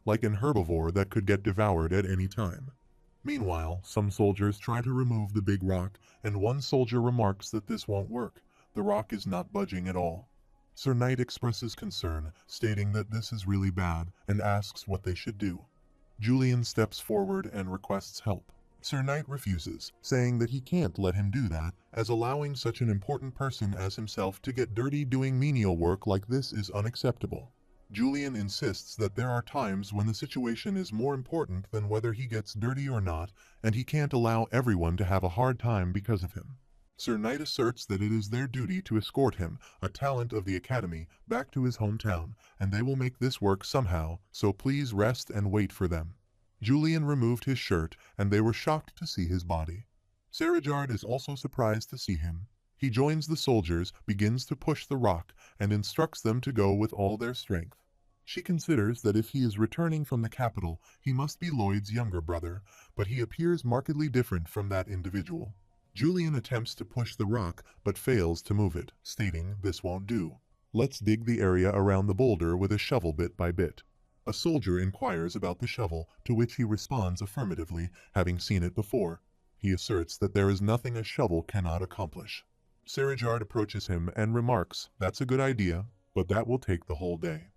like an herbivore that could get devoured at any time. Meanwhile, some soldiers try to remove the big rock, and one soldier remarks that this won't work. The rock is not budging at all. Sir Knight expresses concern, stating that this is really bad, and asks what they should do. Julian steps forward and requests help. Sir Knight refuses, saying that he can't let him do that, as allowing such an important person as himself to get dirty doing menial work like this is unacceptable. Julian insists that there are times when the situation is more important than whether he gets dirty or not, and he can't allow everyone to have a hard time because of him. Sir Knight asserts that it is their duty to escort him, a talent of the Academy, back to his hometown, and they will make this work somehow, so please rest and wait for them. Julian removed his shirt, and they were shocked to see his body. Sarajard is also surprised to see him. He joins the soldiers, begins to push the rock, and instructs them to go with all their strength. She considers that if he is returning from the capital, he must be Lloyd's younger brother, but he appears markedly different from that individual. Julian attempts to push the rock, but fails to move it, stating, "This won't do. Let's dig the area around the boulder with a shovel bit by bit." A soldier inquires about the shovel, to which he responds affirmatively, having seen it before. He asserts that there is nothing a shovel cannot accomplish. Sarajard approaches him and remarks, "That's a good idea, but that will take the whole day."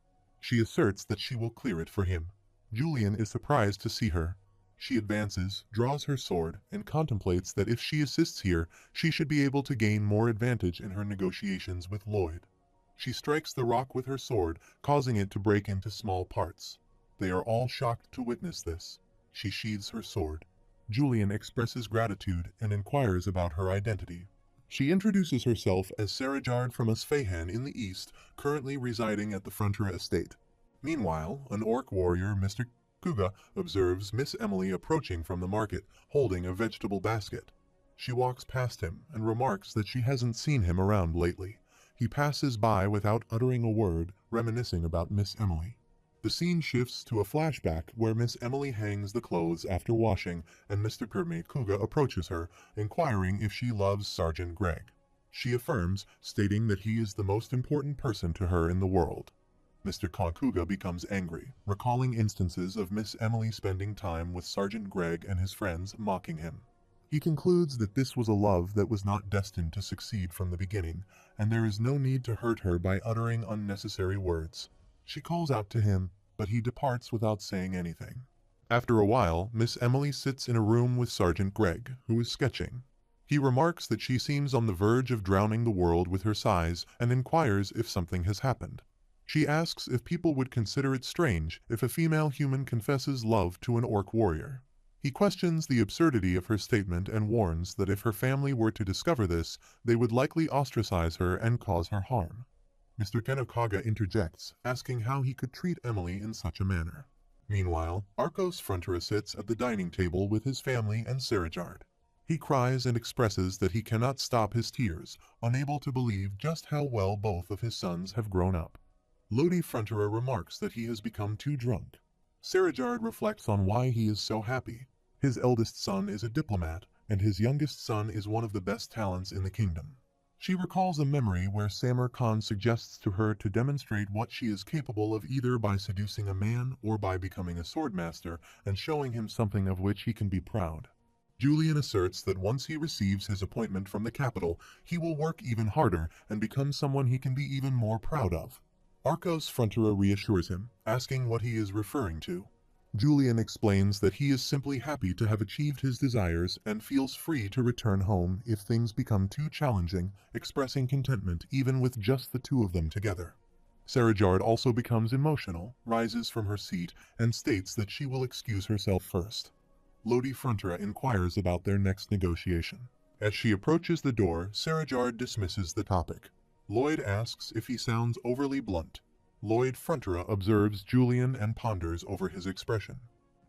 She asserts that she will clear it for him. Julian is surprised to see her. She advances, draws her sword, and contemplates that if she assists here, she should be able to gain more advantage in her negotiations with Lloyd. She strikes the rock with her sword, causing it to break into small parts. They are all shocked to witness this. She sheathes her sword. Julian expresses gratitude and inquires about her identity. She introduces herself as Sarajard from Asfahan in the east, currently residing at the Frontier estate. Meanwhile, an orc warrior, Mr. Kuga, observes Miss Emily approaching from the market, holding a vegetable basket. She walks past him and remarks that she hasn't seen him around lately. He passes by without uttering a word, reminiscing about Miss Emily. The scene shifts to a flashback where Miss Emily hangs the clothes after washing, and Mr. Kermit Kuga approaches her, inquiring if she loves Sergeant Greg. She affirms, stating that he is the most important person to her in the world. Mr. Kuga becomes angry, recalling instances of Miss Emily spending time with Sergeant Greg and his friends, mocking him. He concludes that this was a love that was not destined to succeed from the beginning, and there is no need to hurt her by uttering unnecessary words. She calls out to him, but he departs without saying anything. After a while, Miss Emily sits in a room with Sergeant Greg, who is sketching. He remarks that she seems on the verge of drowning the world with her sighs and inquires if something has happened. She asks if people would consider it strange if a female human confesses love to an orc warrior. He questions the absurdity of her statement and warns that if her family were to discover this, they would likely ostracize her and cause her harm. Mr. Kenokaga interjects, asking how he could treat Emily in such a manner. Meanwhile, Arcos Frontier sits at the dining table with his family and Sarajard. He cries and expresses that he cannot stop his tears, unable to believe just how well both of his sons have grown up. Lodi Frontier remarks that he has become too drunk. Sarajard reflects on why he is so happy. His eldest son is a diplomat, and his youngest son is one of the best talents in the kingdom. She recalls a memory where Samar Khan suggests to her to demonstrate what she is capable of either by seducing a man or by becoming a swordmaster and showing him something of which he can be proud. Julian asserts that once he receives his appointment from the capital, he will work even harder and become someone he can be even more proud of. Arcos Frontier reassures him, asking what he is referring to. Julian explains that he is simply happy to have achieved his desires and feels free to return home if things become too challenging, expressing contentment even with just the two of them together. Sarajard also becomes emotional, rises from her seat, and states that she will excuse herself first. Lodi Frontier inquires about their next negotiation. As she approaches the door, Sarajard dismisses the topic. Lloyd asks if he sounds overly blunt. Lloyd Frontier observes Julian and ponders over his expression.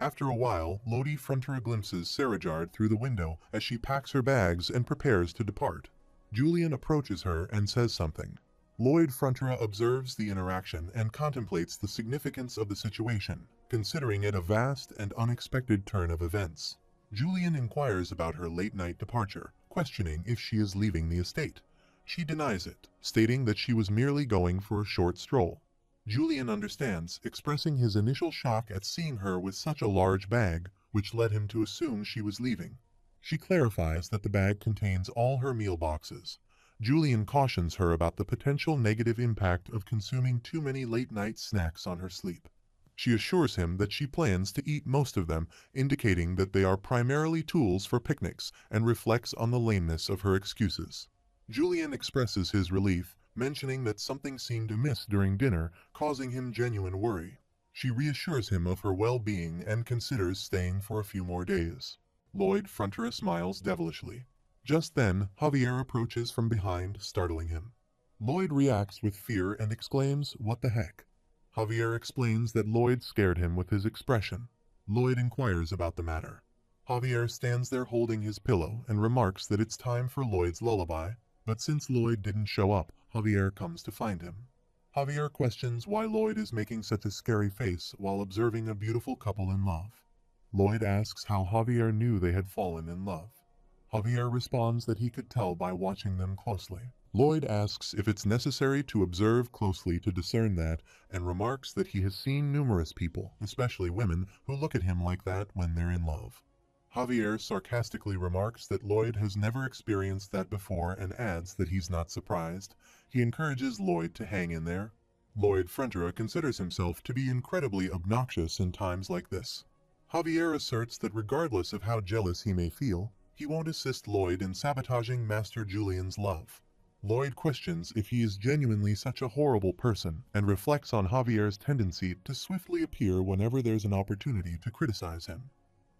After a while, Lodi Frontier glimpses Sarajard through the window as she packs her bags and prepares to depart. Julian approaches her and says something. Lloyd Frontier observes the interaction and contemplates the significance of the situation, considering it a vast and unexpected turn of events. Julian inquires about her late-night departure, questioning if she is leaving the estate. She denies it, stating that she was merely going for a short stroll. Julian understands, expressing his initial shock at seeing her with such a large bag, which led him to assume she was leaving. She clarifies that the bag contains all her meal boxes. Julian cautions her about the potential negative impact of consuming too many late-night snacks on her sleep. She assures him that she plans to eat most of them, indicating that they are primarily tools for picnics, and reflects on the lameness of her excuses. Julian expresses his relief, mentioning that something seemed amiss during dinner, causing him genuine worry. She reassures him of her well-being and considers staying for a few more days. Lloyd Frontier smiles devilishly. Just then, Javier approaches from behind, startling him. Lloyd reacts with fear and exclaims, "What the heck?" Javier explains that Lloyd scared him with his expression. Lloyd inquires about the matter. Javier stands there holding his pillow and remarks that it's time for Lloyd's lullaby, but since Lloyd didn't show up, Javier comes to find him. Javier questions why Lloyd is making such a scary face while observing a beautiful couple in love. Lloyd asks how Javier knew they had fallen in love. Javier responds that he could tell by watching them closely. Lloyd asks if it's necessary to observe closely to discern that, and remarks that he has seen numerous people, especially women, who look at him like that when they're in love. Javier sarcastically remarks that Lloyd has never experienced that before and adds that he's not surprised. He encourages Lloyd to hang in there. Lloyd Frontier considers himself to be incredibly obnoxious in times like this. Javier asserts that regardless of how jealous he may feel, he won't assist Lloyd in sabotaging Master Julian's love. Lloyd questions if he is genuinely such a horrible person and reflects on Javier's tendency to swiftly appear whenever there's an opportunity to criticize him.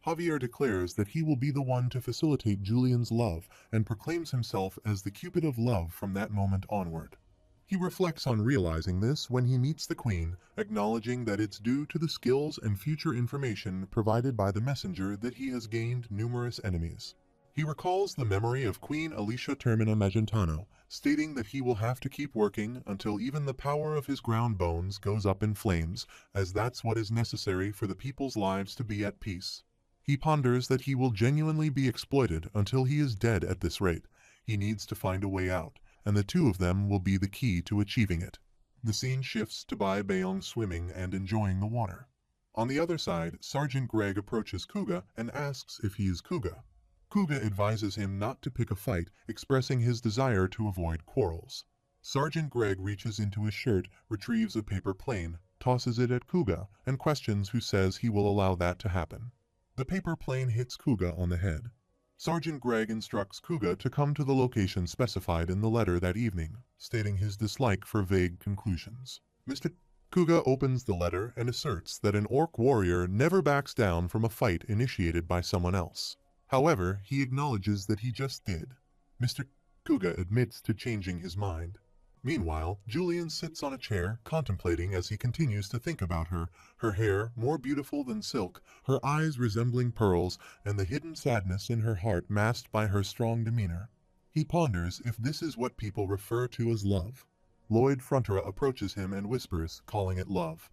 Javier declares that he will be the one to facilitate Julian's love and proclaims himself as the Cupid of love from that moment onward. He reflects on realizing this when he meets the Queen, acknowledging that it's due to the skills and future information provided by the messenger that he has gained numerous enemies. He recalls the memory of Queen Alicia Termina Magentano, stating that he will have to keep working until even the power of his ground bones goes up in flames, as that's what is necessary for the people's lives to be at peace. He ponders that he will genuinely be exploited until he is dead at this rate. He needs to find a way out, and the two of them will be the key to achieving it. The scene shifts to Bai Beong swimming and enjoying the water. On the other side, Sergeant Greg approaches Kuga and asks if he is Kuga. Kuga advises him not to pick a fight, expressing his desire to avoid quarrels. Sergeant Greg reaches into his shirt, retrieves a paper plane, tosses it at Kuga, and questions who says he will allow that to happen. The paper plane hits Kuga on the head. Sergeant Greg instructs Kuga to come to the location specified in the letter that evening, stating his dislike for vague conclusions. Mr. Kuga opens the letter and asserts that an orc warrior never backs down from a fight initiated by someone else. However, he acknowledges that he just did. Mr. Kuga admits to changing his mind. Meanwhile, Julian sits on a chair, contemplating as he continues to think about her, her hair more beautiful than silk, her eyes resembling pearls, and the hidden sadness in her heart masked by her strong demeanor. He ponders if this is what people refer to as love. Lloyd Frontier approaches him and whispers, calling it love.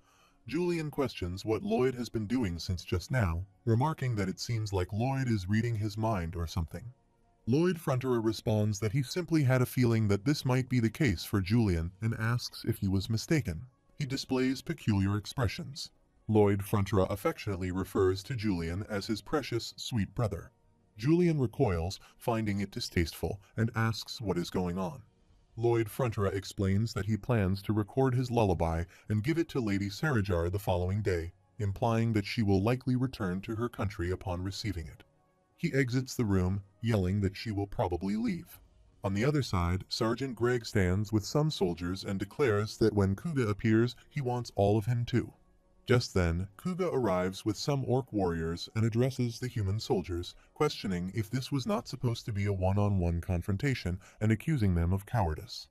Julian questions what Lloyd has been doing since just now, remarking that it seems like Lloyd is reading his mind or something. Lloyd Frontier responds that he simply had a feeling that this might be the case for Julian and asks if he was mistaken. He displays peculiar expressions. Lloyd Frontier affectionately refers to Julian as his precious, sweet brother. Julian recoils, finding it distasteful, and asks what is going on. Lloyd Frontier explains that he plans to record his lullaby and give it to Lady Sarajar the following day, implying that she will likely return to her country upon receiving it. He exits the room, yelling that she will probably leave. On the other side, Sergeant Greg stands with some soldiers and declares that when Kuga appears, he wants all of him too. Just then, Kuga arrives with some orc warriors and addresses the human soldiers, questioning if this was not supposed to be a one-on-one confrontation and accusing them of cowardice.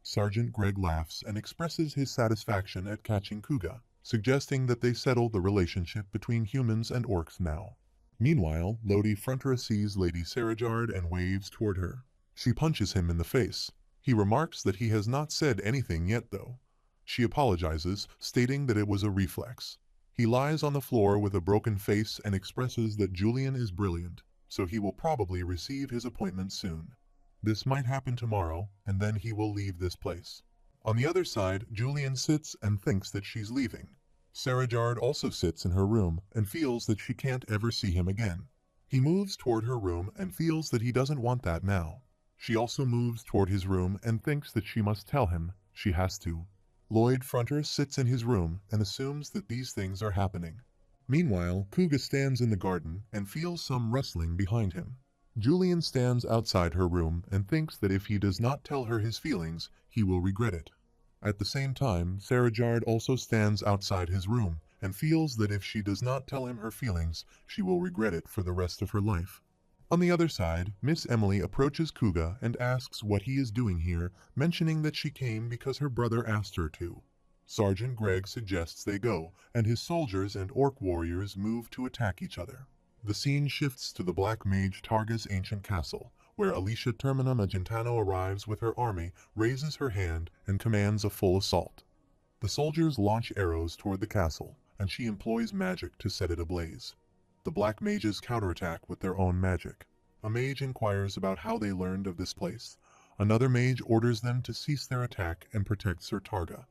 Sergeant Greg laughs and expresses his satisfaction at catching Kuga, suggesting that they settle the relationship between humans and orcs now. Meanwhile, Lodi Frontier sees Lady Sarajard and waves toward her. She punches him in the face. He remarks that he has not said anything yet though. She apologizes, stating that it was a reflex. He lies on the floor with a broken face and expresses that Julian is brilliant, so he will probably receive his appointment soon. This might happen tomorrow, and then he will leave this place. On the other side, Julian sits and thinks that she's leaving. Sarajard also sits in her room and feels that she can't ever see him again. He moves toward her room and feels that he doesn't want that now. She also moves toward his room and thinks that she must tell him. She has to. Lloyd Fronter sits in his room and assumes that these things are happening. Meanwhile, Kuga stands in the garden and feels some rustling behind him. Julian stands outside her room and thinks that if he does not tell her his feelings, he will regret it. At the same time, Sarajard also stands outside his room and feels that if she does not tell him her feelings, she will regret it for the rest of her life. On the other side, Miss Emily approaches Kuga and asks what he is doing here, mentioning that she came because her brother asked her to. Sergeant Greg suggests they go, and his soldiers and orc warriors move to attack each other. The scene shifts to the Black Mage Targa's ancient castle, where Alicia Termina Magentano arrives with her army, raises her hand, and commands a full assault. The soldiers launch arrows toward the castle, and she employs magic to set it ablaze. The Black Mages counterattack with their own magic. A mage inquires about how they learned of this place. Another mage orders them to cease their attack and protect Sir Targa.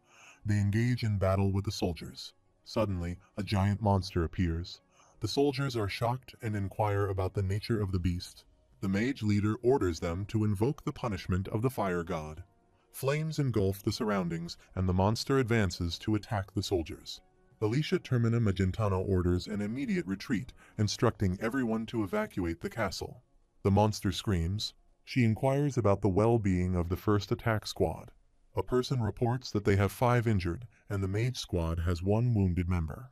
They engage in battle with the soldiers. Suddenly, a giant monster appears. The soldiers are shocked and inquire about the nature of the beast. The mage leader orders them to invoke the punishment of the fire god. Flames engulf the surroundings, and the monster advances to attack the soldiers. Alicia Termina Magentano orders an immediate retreat, instructing everyone to evacuate the castle. The monster screams. She inquires about the well-being of the first attack squad. A person reports that they have 5 injured, and the mage squad has 1 wounded member.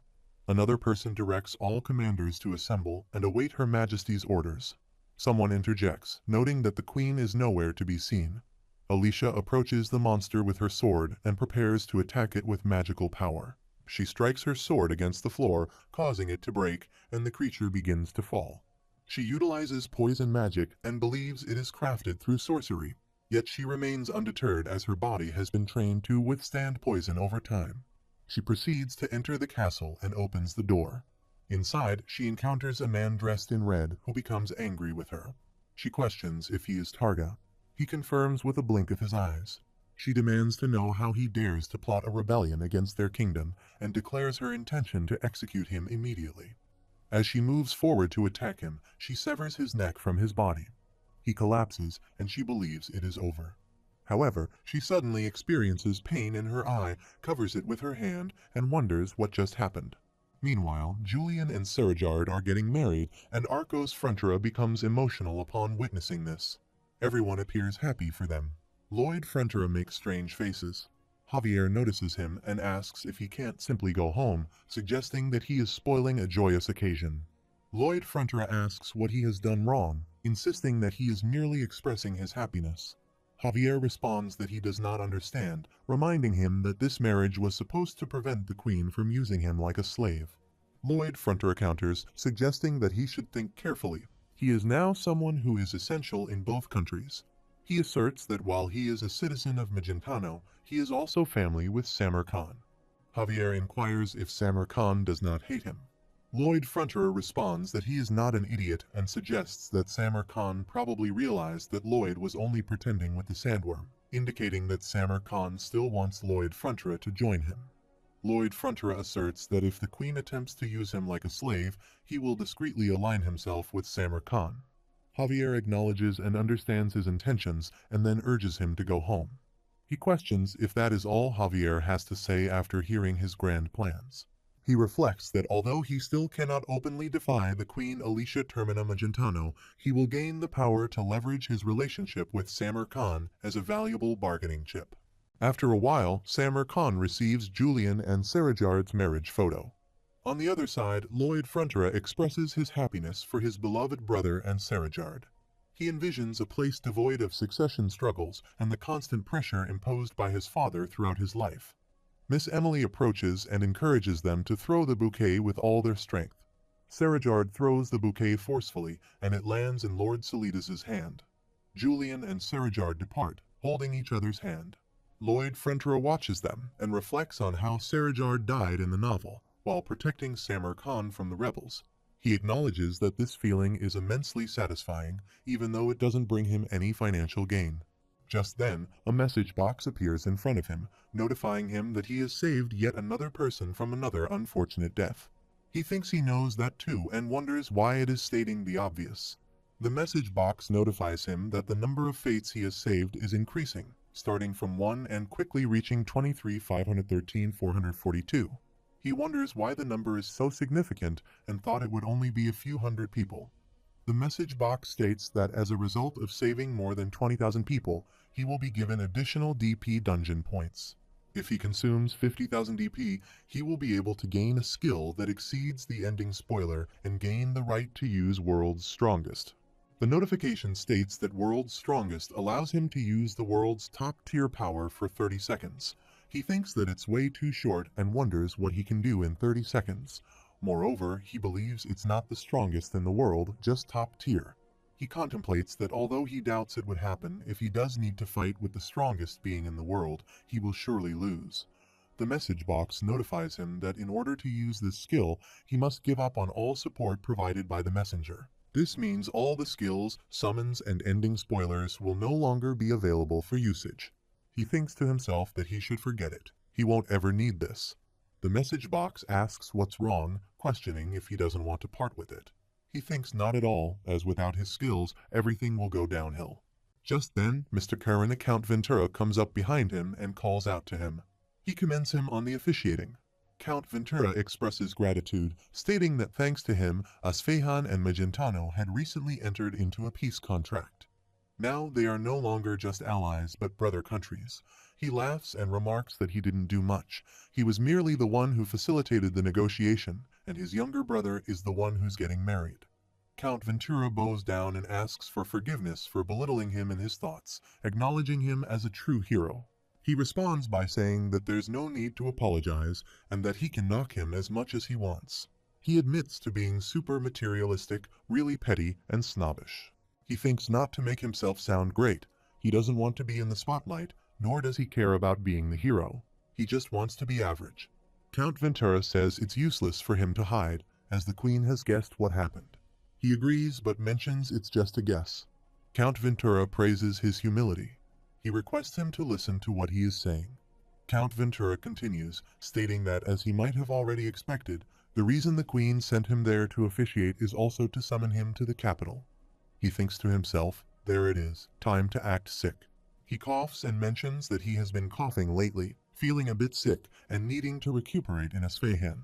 Another person directs all commanders to assemble and await Her Majesty's orders. Someone interjects, noting that the Queen is nowhere to be seen. Alicia approaches the monster with her sword and prepares to attack it with magical power. She strikes her sword against the floor, causing it to break, and the creature begins to fall. She utilizes poison magic and believes it is crafted through sorcery, yet she remains undeterred as her body has been trained to withstand poison over time. She proceeds to enter the castle and opens the door. Inside, she encounters a man dressed in red who becomes angry with her. She questions if he is Targa. He confirms with a blink of his eyes. She demands to know how he dares to plot a rebellion against their kingdom and declares her intention to execute him immediately. As she moves forward to attack him, she severs his neck from his body. He collapses and she believes it is over. However, she suddenly experiences pain in her eye, covers it with her hand, and wonders what just happened. Meanwhile, Julian and Sarajard are getting married, and Arcos Frontera becomes emotional upon witnessing this. Everyone appears happy for them. Lloyd Frontera makes strange faces. Javier notices him and asks if he can't simply go home, suggesting that he is spoiling a joyous occasion. Lloyd Frontera asks what he has done wrong, insisting that he is merely expressing his happiness. Javier responds that he does not understand, reminding him that this marriage was supposed to prevent the Queen from using him like a slave. Lloyd Frontera counters, suggesting that he should think carefully. He is now someone who is essential in both countries. He asserts that while he is a citizen of Magentano, he is also family with Samar Khan. Javier inquires if Samar Khan does not hate him. Lloyd Frontera responds that he is not an idiot and suggests that Samar Khan probably realized that Lloyd was only pretending with the sandworm, indicating that Samar Khan still wants Lloyd Frontera to join him. Lloyd Frontera asserts that if the Queen attempts to use him like a slave, he will discreetly align himself with Samar Khan. Javier acknowledges and understands his intentions and then urges him to go home. He questions if that is all Javier has to say after hearing his grand plans. He reflects that although he still cannot openly defy the Queen Alicia Termina Magentano, he will gain the power to leverage his relationship with Samar Khan as a valuable bargaining chip. After a while, Samar Khan receives Julian and Sarajard's marriage photo. On the other side, Lloyd Frontera expresses his happiness for his beloved brother and Sarajard. He envisions a place devoid of succession struggles and the constant pressure imposed by his father throughout his life. Miss Emily approaches and encourages them to throw the bouquet with all their strength. Sarajard throws the bouquet forcefully, and it lands in Lord Solidus's hand. Julian and Sarajard depart, holding each other's hand. Lloyd Frontera watches them and reflects on how Sarajard died in the novel, while protecting Samar Khan from the rebels. He acknowledges that this feeling is immensely satisfying, even though it doesn't bring him any financial gain. Just then, a message box appears in front of him, notifying him that he has saved yet another person from another unfortunate death. He thinks he knows that too and wonders why it is stating the obvious. The message box notifies him that the number of fates he has saved is increasing, starting from 1 and quickly reaching 23,513,442. He wonders why the number is so significant and thought it would only be a few hundred people. The message box states that as a result of saving more than 20,000 people, he will be given additional DP dungeon points. If he consumes 50,000 DP, he will be able to gain a skill that exceeds the ending spoiler and gain the right to use World's Strongest. The notification states that World's Strongest allows him to use the world's top-tier power for 30 seconds. He thinks that it's way too short and wonders what he can do in 30 seconds. Moreover, he believes it's not the strongest in the world, just top tier. He contemplates that although he doubts it would happen, if he does need to fight with the strongest being in the world, he will surely lose. The message box notifies him that in order to use this skill, he must give up on all support provided by the messenger. This means all the skills, summons, and ending spoilers will no longer be available for usage. He thinks to himself that he should forget it. He won't ever need this. The message box asks what's wrong, questioning if he doesn't want to part with it. He thinks not at all, as without his skills, everything will go downhill. Just then, Mr. Karen Count Ventura comes up behind him and calls out to him. He commends him on the officiating. Count Ventura expresses gratitude, stating that thanks to him, Asfehan and Magentano had recently entered into a peace contract. Now they are no longer just allies but brother countries. He laughs and remarks that he didn't do much. He was merely the one who facilitated the negotiation, and his younger brother is the one who's getting married. Count Ventura bows down and asks for forgiveness for belittling him in his thoughts, acknowledging him as a true hero. He responds by saying that there's no need to apologize and that he can knock him as much as he wants. He admits to being super materialistic, really petty, and snobbish. He thinks not to make himself sound great. He doesn't want to be in the spotlight, nor does he care about being the hero. He just wants to be average. Count Ventura says it's useless for him to hide, as the Queen has guessed what happened. He agrees but mentions it's just a guess. Count Ventura praises his humility. He requests him to listen to what he is saying. Count Ventura continues, stating that as he might have already expected, the reason the Queen sent him there to officiate is also to summon him to the capital. He thinks to himself, there it is, time to act sick. He coughs and mentions that he has been coughing lately, feeling a bit sick and needing to recuperate in Asfehan.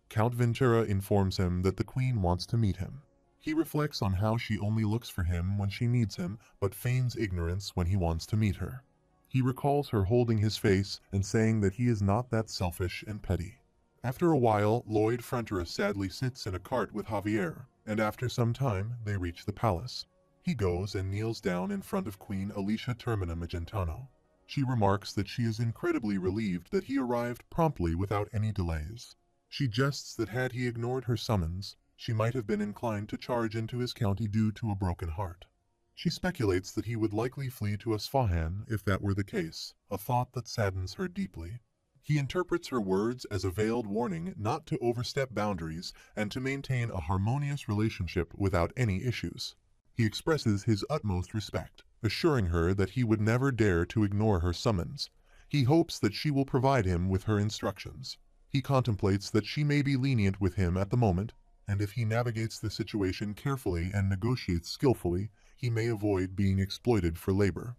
Count Ventura informs him that the Queen wants to meet him. He reflects on how she only looks for him when she needs him, but feigns ignorance when he wants to meet her. He recalls her holding his face and saying that he is not that selfish and petty. After a while, Lloyd Fronteras sadly sits in a cart with Javier, and after some time, they reach the palace. He goes and kneels down in front of Queen Alicia Termina Magentano. She remarks that she is incredibly relieved that he arrived promptly without any delays. She jests that had he ignored her summons, she might have been inclined to charge into his county due to a broken heart. She speculates that he would likely flee to Asfahan if that were the case, a thought that saddens her deeply. He interprets her words as a veiled warning not to overstep boundaries and to maintain a harmonious relationship without any issues. He expresses his utmost respect, assuring her that he would never dare to ignore her summons. He hopes that she will provide him with her instructions. He contemplates that she may be lenient with him at the moment, and if he navigates the situation carefully and negotiates skillfully, he may avoid being exploited for labor.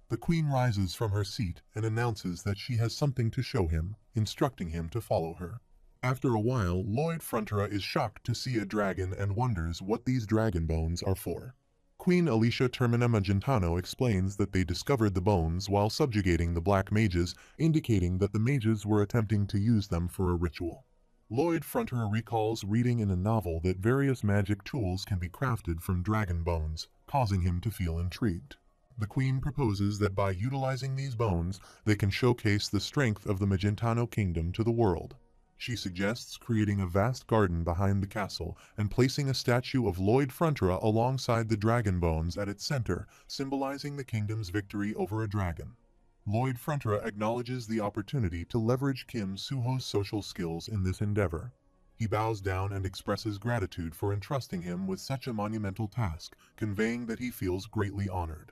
The Queen rises from her seat and announces that she has something to show him, instructing him to follow her. After a while, Lloyd Frontera is shocked to see a dragon and wonders what these dragon bones are for. Queen Alicia Termina Magentano explains that they discovered the bones while subjugating the black mages, indicating that the mages were attempting to use them for a ritual. Lloyd Frontera recalls reading in a novel that various magic tools can be crafted from dragon bones, causing him to feel intrigued. The Queen proposes that by utilizing these bones, they can showcase the strength of the Magentano kingdom to the world. She suggests creating a vast garden behind the castle and placing a statue of Lloyd Frontera alongside the dragon bones at its center, symbolizing the kingdom's victory over a dragon. Lloyd Frontera acknowledges the opportunity to leverage Kim Suho's social skills in this endeavor. He bows down and expresses gratitude for entrusting him with such a monumental task, conveying that he feels greatly honored.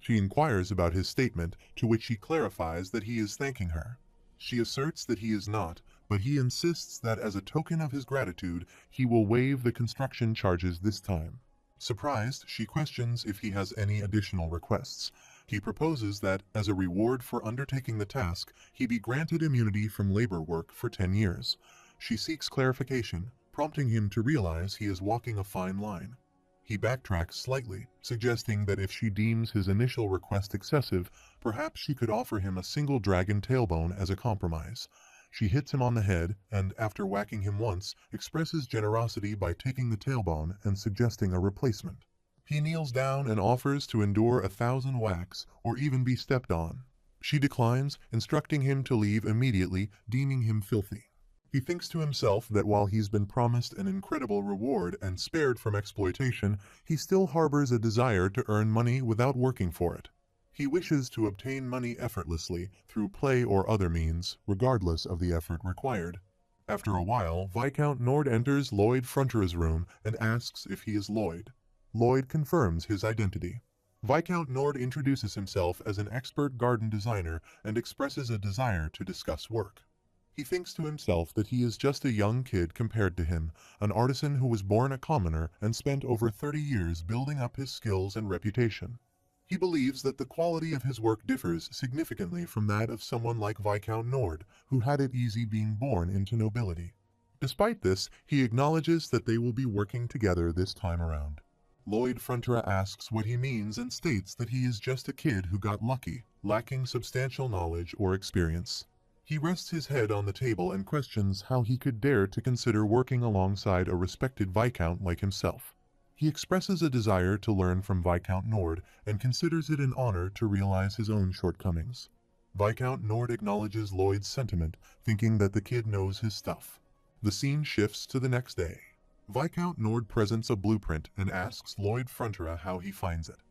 She inquires about his statement, to which he clarifies that he is thanking her. She asserts that he is not, but he insists that as a token of his gratitude, he will waive the construction charges this time. Surprised, she questions if he has any additional requests. He proposes that, as a reward for undertaking the task, he be granted immunity from labor work for 10 years. She seeks clarification, prompting him to realize he is walking a fine line. He backtracks slightly, suggesting that if she deems his initial request excessive, perhaps she could offer him a single dragon tailbone as a compromise. She hits him on the head and, after whacking him once, expresses generosity by taking the tailbone and suggesting a replacement. He kneels down and offers to endure 1,000 whacks or even be stepped on. She declines, instructing him to leave immediately, deeming him filthy. He thinks to himself that while he's been promised an incredible reward and spared from exploitation, he still harbors a desire to earn money without working for it. He wishes to obtain money effortlessly through play or other means, regardless of the effort required. After a while, Viscount Nord enters Lloyd Frontera's room and asks if he is Lloyd. Lloyd confirms his identity. Viscount Nord introduces himself as an expert garden designer and expresses a desire to discuss work. He thinks to himself that he is just a young kid compared to him, an artisan who was born a commoner and spent over 30 years building up his skills and reputation. He believes that the quality of his work differs significantly from that of someone like Viscount Nord, who had it easy being born into nobility. Despite this, he acknowledges that they will be working together this time around. Lloyd Frontera asks what he means and states that he is just a kid who got lucky, lacking substantial knowledge or experience. He rests his head on the table and questions how he could dare to consider working alongside a respected Viscount like himself. He expresses a desire to learn from Viscount Nord and considers it an honor to realize his own shortcomings. Viscount Nord acknowledges Lloyd's sentiment, thinking that the kid knows his stuff. The scene shifts to the next day. Viscount Nord presents a blueprint and asks Lloyd Frontera how he finds it.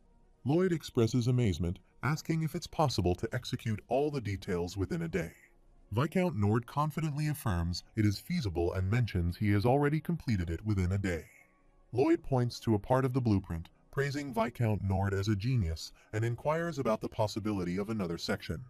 Lloyd expresses amazement, asking if it's possible to execute all the details within a day. Viscount Nord confidently affirms it is feasible and mentions he has already completed it within a day. Lloyd points to a part of the blueprint, praising Viscount Nord as a genius, and inquires about the possibility of another section.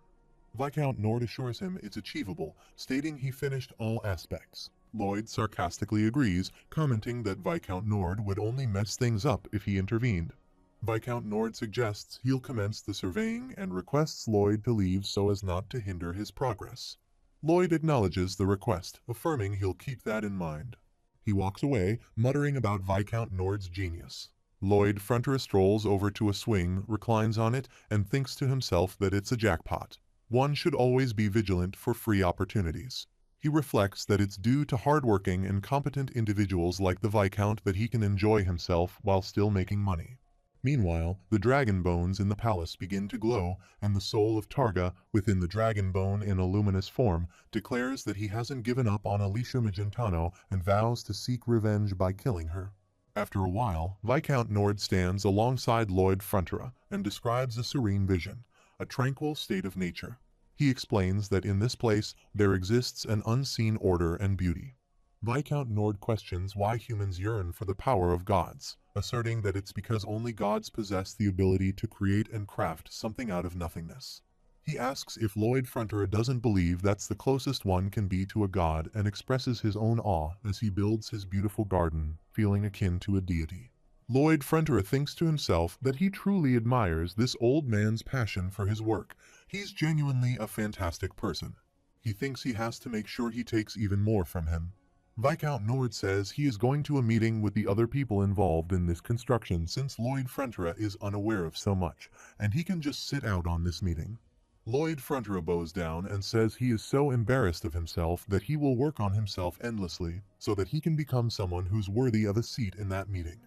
Viscount Nord assures him it's achievable, stating he finished all aspects. Lloyd sarcastically agrees, commenting that Viscount Nord would only mess things up if he intervened. Viscount Nord suggests he'll commence the surveying and requests Lloyd to leave so as not to hinder his progress. Lloyd acknowledges the request, affirming he'll keep that in mind. He walks away, muttering about Viscount Nord's genius. Lloyd Frontera strolls over to a swing, reclines on it, and thinks to himself that it's a jackpot. One should always be vigilant for free opportunities. He reflects that it's due to hardworking and competent individuals like the Viscount that he can enjoy himself while still making money. Meanwhile, the dragon bones in the palace begin to glow, and the soul of Targa, within the dragon bone in a luminous form, declares that he hasn't given up on Alicia Magentano and vows to seek revenge by killing her. After a while, Viscount Nord stands alongside Lloyd Frontera and describes a serene vision, a tranquil state of nature. He explains that in this place there exists an unseen order and beauty. Viscount Nord questions why humans yearn for the power of gods, asserting that it's because only gods possess the ability to create and craft something out of nothingness. He asks if Lloyd Frontera doesn't believe that's the closest one can be to a god and expresses his own awe as he builds his beautiful garden, feeling akin to a deity. Lloyd Frontera thinks to himself that he truly admires this old man's passion for his work. He's genuinely a fantastic person. He thinks he has to make sure he takes even more from him. Viscount Nord says he is going to a meeting with the other people involved in this construction since Lloyd Frontera is unaware of so much, and he can just sit out on this meeting. Lloyd Frontera bows down and says he is so embarrassed of himself that he will work on himself endlessly so that he can become someone who's worthy of a seat in that meeting.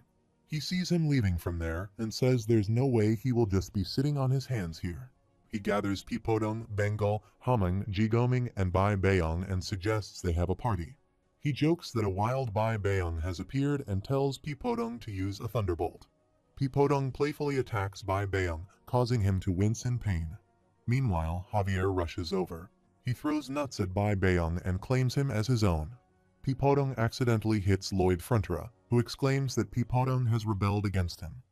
He sees him leaving from there and says there's no way he will just be sitting on his hands here. He gathers Pipodong, Bengal, Hamang, Jigoming, and Bai Bayong and suggests they have a party. He jokes that a wild Bai Bayong has appeared and tells Pipodong to use a thunderbolt. Pipodong playfully attacks Bai Bayong, causing him to wince in pain. Meanwhile, Javier rushes over. He throws nuts at Bai Bayong and claims him as his own. Pipodong accidentally hits Lloyd Frontera, who exclaims that Pipodong has rebelled against him.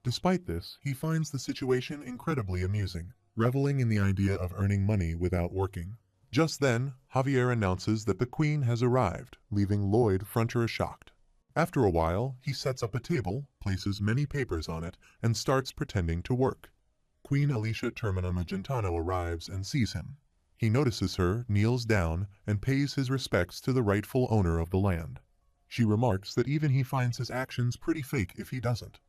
Despite this, he finds the situation incredibly amusing, reveling in the idea of earning money without working. Just then, Javier announces that the Queen has arrived, leaving Lloyd Frontier shocked. After a while, he sets up a table, places many papers on it, and starts pretending to work. Queen Alicia Termina Magentano arrives and sees him. He notices her, kneels down, and pays his respects to the rightful owner of the land. She remarks that even he finds his actions pretty fake if he doesn't.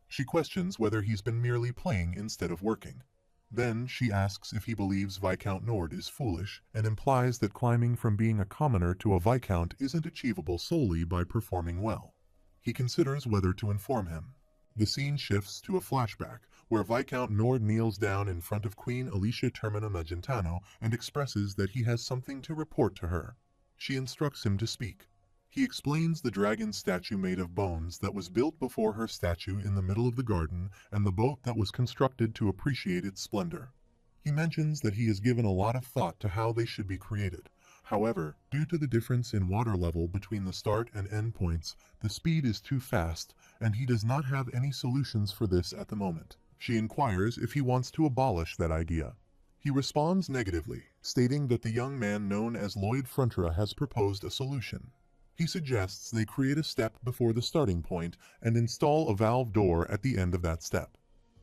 She questions whether he's been merely playing instead of working. Then she asks if he believes Viscount Nord is foolish and implies that climbing from being a commoner to a Viscount isn't achievable solely by performing well. He considers whether to inform him. The scene shifts to a flashback where Viscount Nord kneels down in front of Queen Alicia Termina Magentano and expresses that he has something to report to her. She instructs him to speak. He explains the dragon statue made of bones that was built before her statue in the middle of the garden and the boat that was constructed to appreciate its splendor. He mentions that he has given a lot of thought to how they should be created. However, due to the difference in water level between the start and end points, the speed is too fast, and he does not have any solutions for this at the moment. She inquires if he wants to abolish that idea. He responds negatively, stating that the young man known as Lloyd Frontier has proposed a solution. He suggests they create a step before the starting point and install a valve door at the end of that step.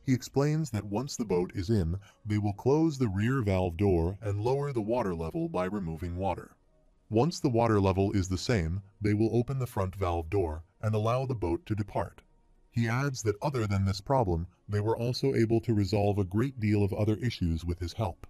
He explains that once the boat is in, they will close the rear valve door and lower the water level by removing water. Once the water level is the same, they will open the front valve door and allow the boat to depart. He adds that other than this problem, they were also able to resolve a great deal of other issues with his help.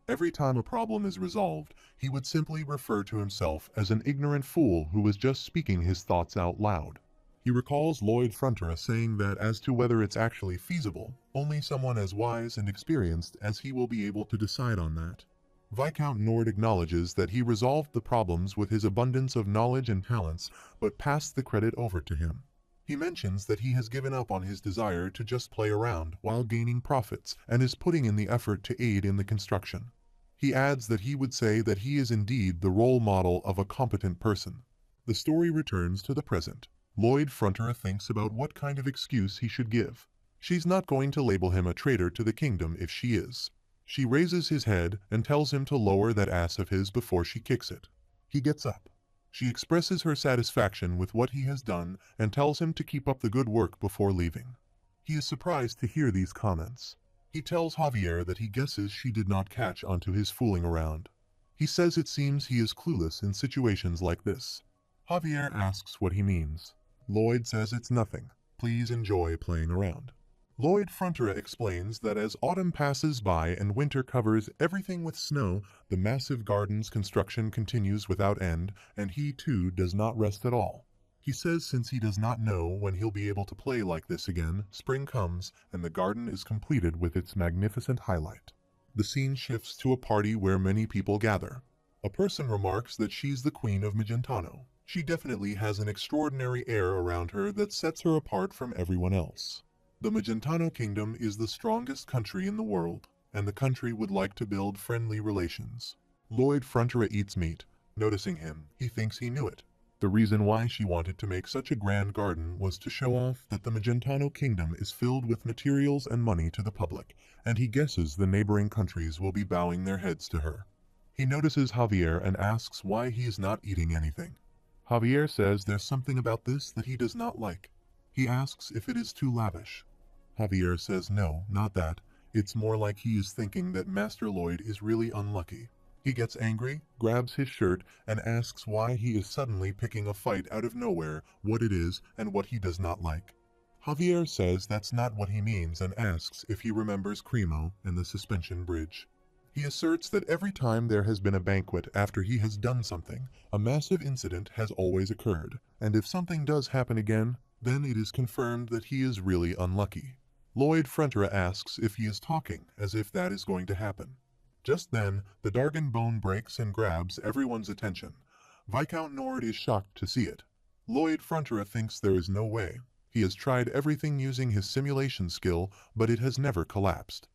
Every time a problem is resolved, he would simply refer to himself as an ignorant fool who was just speaking his thoughts out loud. He recalls Lloyd Frontier saying that as to whether it's actually feasible, only someone as wise and experienced as he will be able to decide on that. Viscount Nord acknowledges that he resolved the problems with his abundance of knowledge and talents, but passed the credit over to him. He mentions that he has given up on his desire to just play around while gaining profits and is putting in the effort to aid in the construction. He adds that he would say that he is indeed the role model of a competent person. The story returns to the present. Lloyd Frontier thinks about what kind of excuse he should give. She's not going to label him a traitor to the kingdom if she is. She raises his head and tells him to lower that ass of his before she kicks it. He gets up. She expresses her satisfaction with what he has done and tells him to keep up the good work before leaving. He is surprised to hear these comments. He tells Javier that he guesses she did not catch onto his fooling around. He says it seems he is clueless in situations like this. Javier asks what he means. Lloyd says it's nothing. Please enjoy playing around. Lloyd Frontier explains that as autumn passes by and winter covers everything with snow, the massive garden's construction continues without end, and he too does not rest at all. He says since he does not know when he'll be able to play like this again, spring comes and the garden is completed with its magnificent highlight. The scene shifts to a party where many people gather. A person remarks that she's the Queen of Magentano. She definitely has an extraordinary air around her that sets her apart from everyone else. The Magentano Kingdom is the strongest country in the world, and the country would like to build friendly relations. Lloyd Frontier eats meat. Noticing him, he thinks he knew it. The reason why she wanted to make such a grand garden was to show off that the Magentano Kingdom is filled with materials and money to the public, and he guesses the neighboring countries will be bowing their heads to her. He notices Javier and asks why he is not eating anything. Javier says there's something about this that he does not like. He asks if it is too lavish. Javier says no, not that. It's more like he is thinking that Master Lloyd is really unlucky. He gets angry, grabs his shirt, and asks why he is suddenly picking a fight out of nowhere, what it is, and what he does not like. Javier says that's not what he means and asks if he remembers Cremo and the suspension bridge. He asserts that every time there has been a banquet after he has done something, a massive incident has always occurred, and if something does happen again, then it is confirmed that he is really unlucky. Lloyd Frontier asks if he is talking, as if that is going to happen. Just then, the Dargon bone breaks and grabs everyone's attention. Viscount Nord is shocked to see it. Lloyd Frontier thinks there is no way. He has tried everything using his simulation skill, but it has never collapsed.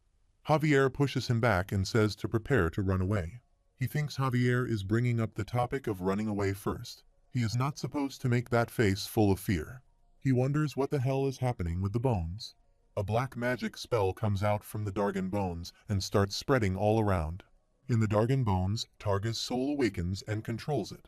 Javier pushes him back and says to prepare to run away. He thinks Javier is bringing up the topic of running away first. He is not supposed to make that face full of fear. He wonders what the hell is happening with the bones. A black magic spell comes out from the Dargan bones and starts spreading all around. In the Dargan bones, Targa's soul awakens and controls it.